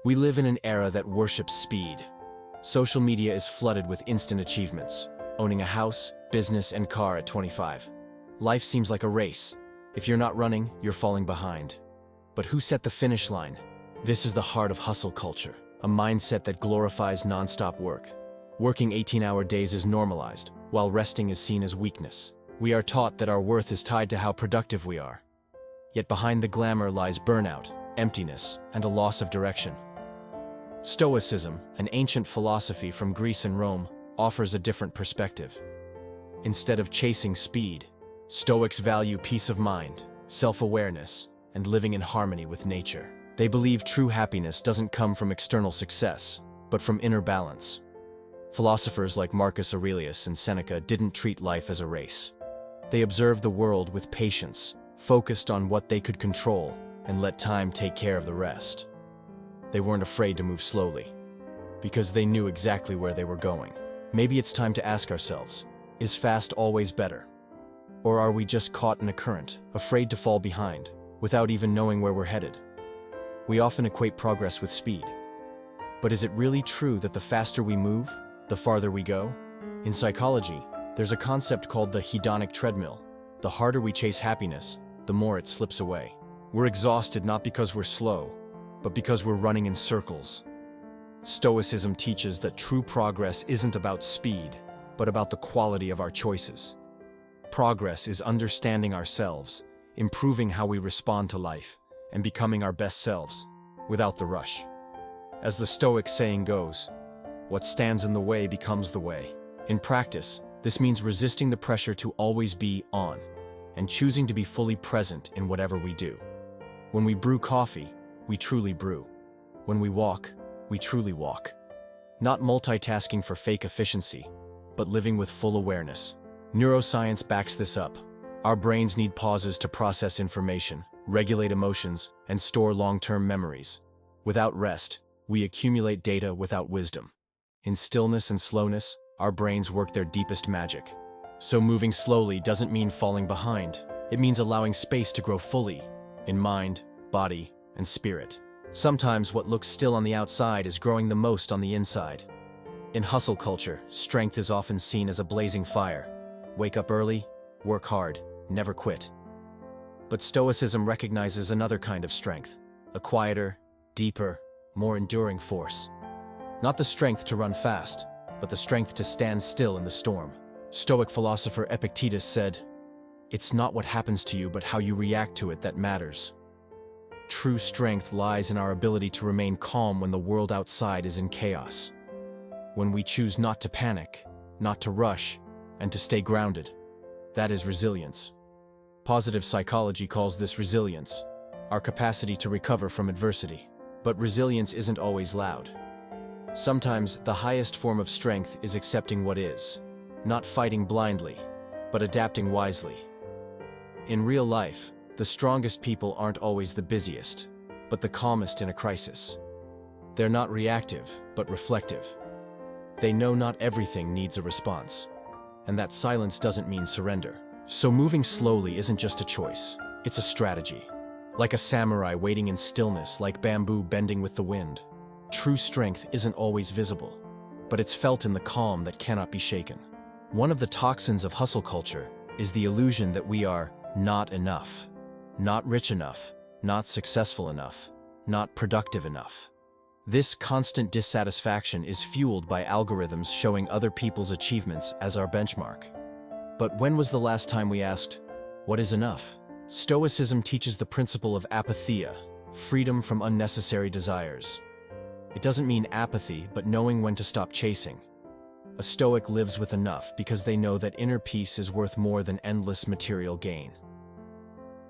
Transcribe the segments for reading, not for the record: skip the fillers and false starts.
We live in an era that worships speed. Social media is flooded with instant achievements, owning a house, business, and car at 25. Life seems like a race. If you're not running, you're falling behind. But who set the finish line? This is the heart of hustle culture, a mindset that glorifies non-stop work. Working 18-hour days is normalized, while resting is seen as weakness. We are taught that our worth is tied to how productive we are. Yet behind the glamour lies burnout, emptiness, and a loss of direction. Stoicism, an ancient philosophy from Greece and Rome, offers a different perspective. Instead of chasing speed, Stoics value peace of mind, self-awareness, and living in harmony with nature. They believe true happiness doesn't come from external success, but from inner balance. Philosophers like Marcus Aurelius and Seneca didn't treat life as a race. They observed the world with patience, focused on what they could control, and let time take care of the rest. They weren't afraid to move slowly, because they knew exactly where they were going. Maybe it's time to ask ourselves, is fast always better? Or are we just caught in a current, afraid to fall behind, without even knowing where we're headed? We often equate progress with speed. But is it really true that the faster we move, the farther we go? In psychology, there's a concept called the hedonic treadmill. The harder we chase happiness, the more it slips away. We're exhausted not because we're slow, but because we're running in circles. Stoicism teaches that true progress isn't about speed, but about the quality of our choices. Progress is understanding ourselves, improving how we respond to life, and becoming our best selves, without the rush. As the Stoic saying goes, what stands in the way becomes the way. In practice, this means resisting the pressure to always be on, and choosing to be fully present in whatever we do. When we brew coffee, we truly brew. When we walk, we truly walk. Not multitasking for fake efficiency, but living with full awareness. Neuroscience backs this up. Our brains need pauses to process information, regulate emotions, and store long-term memories. Without rest, we accumulate data without wisdom. In stillness and slowness, our brains work their deepest magic. So moving slowly doesn't mean falling behind. It means allowing space to grow fully, in mind, body, and spirit. Sometimes what looks still on the outside is growing the most on the inside. In hustle culture, strength is often seen as a blazing fire. Wake up early, work hard, never quit. But Stoicism recognizes another kind of strength, a quieter, deeper, more enduring force. Not the strength to run fast, but the strength to stand still in the storm. Stoic philosopher Epictetus said, "It's not what happens to you but how you react to it that matters." True strength lies in our ability to remain calm when the world outside is in chaos. When we choose not to panic, not to rush, and to stay grounded. That is resilience. Positive psychology calls this resilience, our capacity to recover from adversity. But resilience isn't always loud. Sometimes the highest form of strength is accepting what is, not fighting blindly, but adapting wisely. In real life, the strongest people aren't always the busiest, but the calmest in a crisis. They're not reactive, but reflective. They know not everything needs a response, and that silence doesn't mean surrender. So moving slowly isn't just a choice, it's a strategy. Like a samurai waiting in stillness, like bamboo bending with the wind. True strength isn't always visible, but it's felt in the calm that cannot be shaken. One of the toxins of hustle culture is the illusion that we are not enough. Not rich enough, not successful enough, not productive enough. This constant dissatisfaction is fueled by algorithms showing other people's achievements as our benchmark. But when was the last time we asked, what is enough? Stoicism teaches the principle of apatheia, freedom from unnecessary desires. It doesn't mean apathy, but knowing when to stop chasing. A Stoic lives with enough because they know that inner peace is worth more than endless material gain.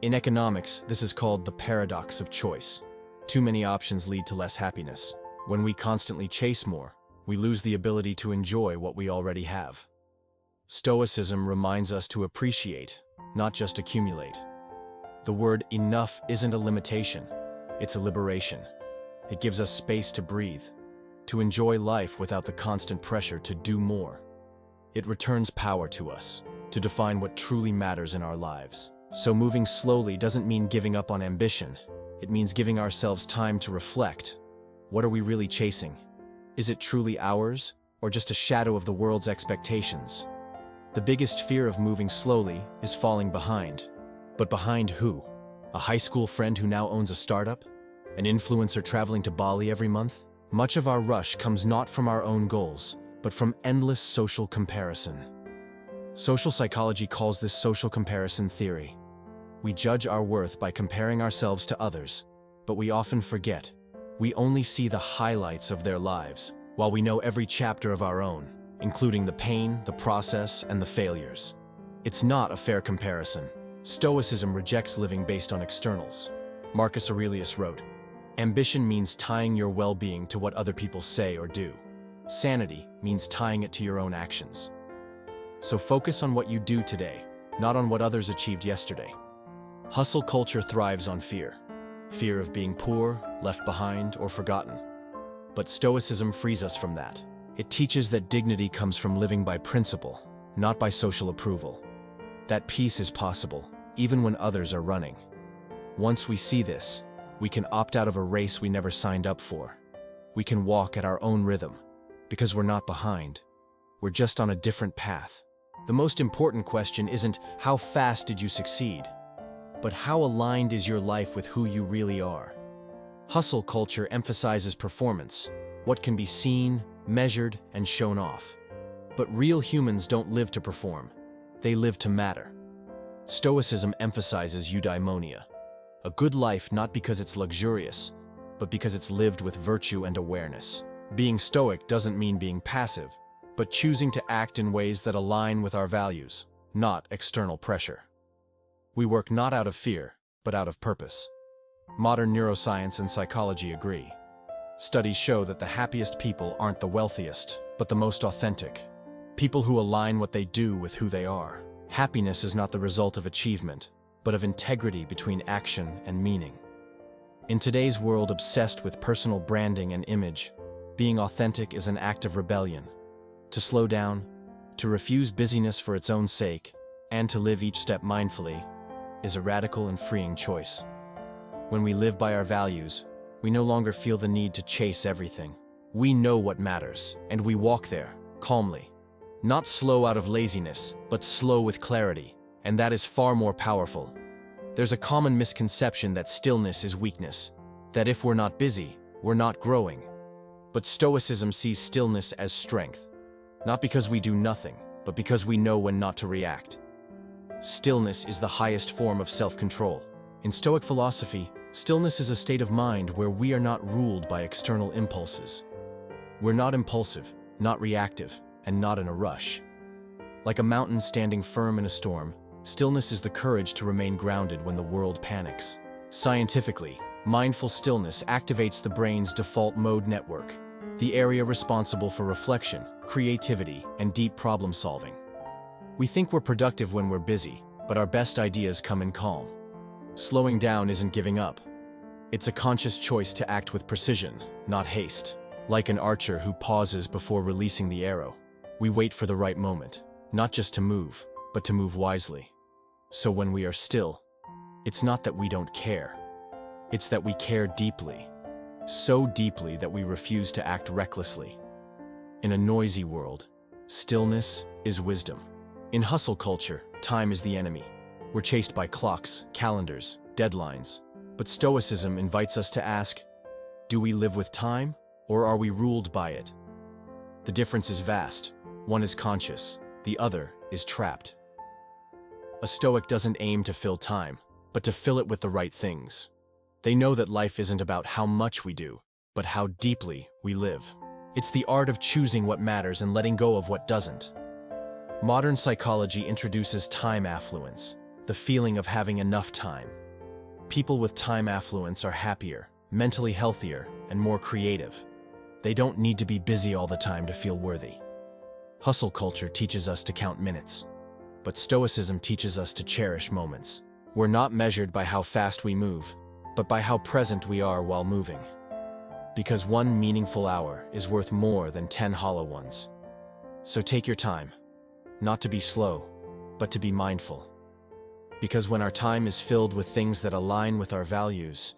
In economics, this is called the paradox of choice. Too many options lead to less happiness. When we constantly chase more, we lose the ability to enjoy what we already have. Stoicism reminds us to appreciate, not just accumulate. The word enough isn't a limitation, it's a liberation. It gives us space to breathe, to enjoy life without the constant pressure to do more. It returns power to us, to define what truly matters in our lives. So moving slowly doesn't mean giving up on ambition. It means giving ourselves time to reflect, What are we really chasing? Is it truly ours, or just a shadow of the world's expectations? The biggest fear of moving slowly is falling behind. But behind who? A high school friend who now owns a startup? An influencer traveling to Bali every month? Much of our rush comes not from our own goals, but from endless social comparison. Social psychology calls this social comparison theory. We judge our worth by comparing ourselves to others, but we often forget. We only see the highlights of their lives, while we know every chapter of our own, including the pain, the process, and the failures. It's not a fair comparison. Stoicism rejects living based on externals. Marcus Aurelius wrote, "Ambition means tying your well-being to what other people say or do. Sanity means tying it to your own actions." So focus on what you do today, not on what others achieved yesterday. Hustle culture thrives on fear. Fear of being poor, left behind, or forgotten. But Stoicism frees us from that. It teaches that dignity comes from living by principle, not by social approval. That peace is possible, even when others are running. Once we see this, we can opt out of a race we never signed up for. We can walk at our own rhythm, because we're not behind. We're just on a different path. The most important question isn't how fast did you succeed, but how aligned is your life with who you really are. Hustle culture emphasizes performance, what can be seen, measured, and shown off. But real humans don't live to perform. They live to matter. Stoicism emphasizes eudaimonia, a good life not because it's luxurious, but because it's lived with virtue and awareness. Being Stoic doesn't mean being passive, but choosing to act in ways that align with our values, not external pressure. We work not out of fear, but out of purpose. Modern neuroscience and psychology agree. Studies show that the happiest people aren't the wealthiest, but the most authentic. People who align what they do with who they are. Happiness is not the result of achievement, but of integrity between action and meaning. In today's world obsessed with personal branding and image, being authentic is an act of rebellion. To slow down, to refuse busyness for its own sake, and to live each step mindfully, is a radical and freeing choice. When we live by our values, we no longer feel the need to chase everything. We know what matters, and we walk there, calmly. Not slow out of laziness, but slow with clarity, and that is far more powerful. There's a common misconception that stillness is weakness, that if we're not busy, we're not growing. But Stoicism sees stillness as strength, not because we do nothing, but because we know when not to react. Stillness is the highest form of self-control. In Stoic philosophy, stillness is a state of mind where we are not ruled by external impulses. We're not impulsive, not reactive, and not in a rush. Like a mountain standing firm in a storm, stillness is the courage to remain grounded when the world panics. Scientifically, mindful stillness activates the brain's default mode network, the area responsible for reflection, creativity, and deep problem solving. We think we're productive when we're busy, but our best ideas come in calm. Slowing down isn't giving up. It's a conscious choice to act with precision, not haste. Like an archer who pauses before releasing the arrow. We wait for the right moment, not just to move, but to move wisely. So when we are still, it's not that we don't care. It's that we care deeply. So deeply that we refuse to act recklessly. In a noisy world, stillness is wisdom. In hustle culture, time is the enemy. We're chased by clocks, calendars, deadlines. But Stoicism invites us to ask, do we live with time, or are we ruled by it? The difference is vast. One is conscious, the other is trapped. A Stoic doesn't aim to fill time, but to fill it with the right things. They know that life isn't about how much we do, but how deeply we live. It's the art of choosing what matters and letting go of what doesn't. Modern psychology introduces time affluence, the feeling of having enough time. People with time affluence are happier, mentally healthier, and more creative. They don't need to be busy all the time to feel worthy. Hustle culture teaches us to count minutes, but Stoicism teaches us to cherish moments. We're not measured by how fast we move, but by how present we are while moving. Because one meaningful hour is worth more than 10 hollow ones. So take your time, not to be slow, but to be mindful. Because when our time is filled with things that align with our values,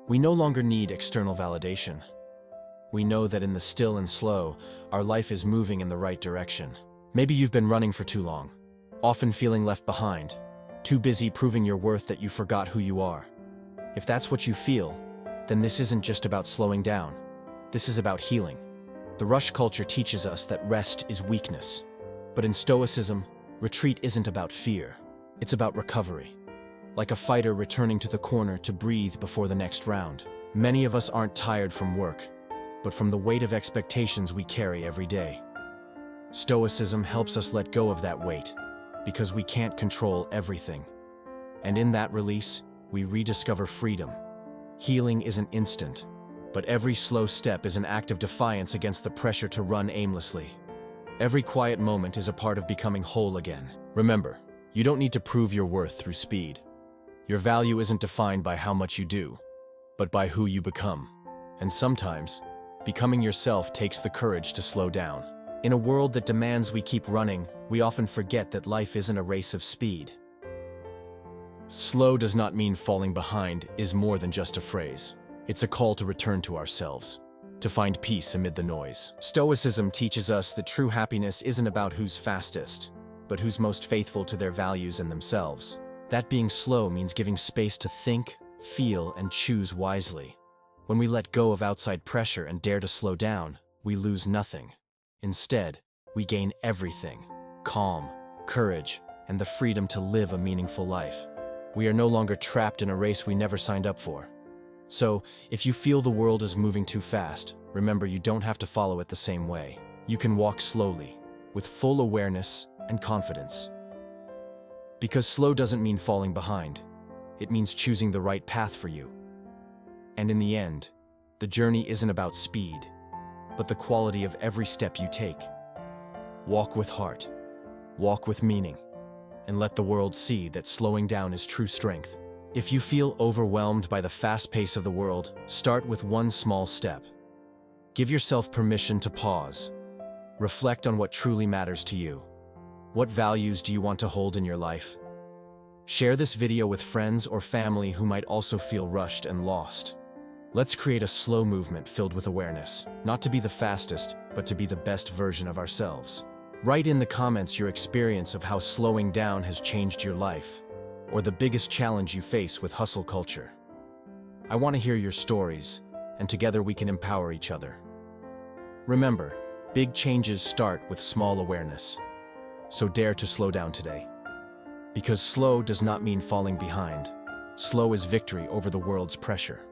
we no longer need external validation. We know that in the still and slow, our life is moving in the right direction. Maybe you've been running for too long, often feeling left behind, too busy proving your worth that you forgot who you are. If that's what you feel, then this isn't just about slowing down. This is about healing. The rush culture teaches us that rest is weakness. But in Stoicism, retreat isn't about fear. It's about recovery. Like a fighter returning to the corner to breathe before the next round. Many of us aren't tired from work, but from the weight of expectations we carry every day. Stoicism helps us let go of that weight, because we can't control everything. And in that release, we rediscover freedom. Healing isn't instant, but every slow step is an act of defiance against the pressure to run aimlessly. Every quiet moment is a part of becoming whole again. Remember, you don't need to prove your worth through speed. Your value isn't defined by how much you do, but by who you become. And sometimes, becoming yourself takes the courage to slow down. In a world that demands we keep running, we often forget that life isn't a race of speed. Slow does not mean falling behind is more than just a phrase. It's a call to return to ourselves, to find peace amid the noise. Stoicism teaches us that true happiness isn't about who's fastest, but who's most faithful to their values and themselves. That being slow means giving space to think, feel, and choose wisely. When we let go of outside pressure and dare to slow down, we lose nothing. Instead, we gain everything: calm, courage, and the freedom to live a meaningful life. We are no longer trapped in a race we never signed up for. So, if you feel the world is moving too fast, remember you don't have to follow it the same way. You can walk slowly, with full awareness and confidence. Because slow doesn't mean falling behind. It means choosing the right path for you. And in the end, the journey isn't about speed, but the quality of every step you take. Walk with heart, walk with meaning, and let the world see that slowing down is true strength. If you feel overwhelmed by the fast pace of the world, start with one small step. Give yourself permission to pause. Reflect on what truly matters to you. What values do you want to hold in your life? Share this video with friends or family who might also feel rushed and lost. Let's create a slow movement filled with awareness, not to be the fastest, but to be the best version of ourselves. Write in the comments your experience of how slowing down has changed your life, or the biggest challenge you face with hustle culture. I want to hear your stories, and together we can empower each other. Remember, big changes start with small awareness. So dare to slow down today. Because slow does not mean falling behind. Slow is victory over the world's pressure.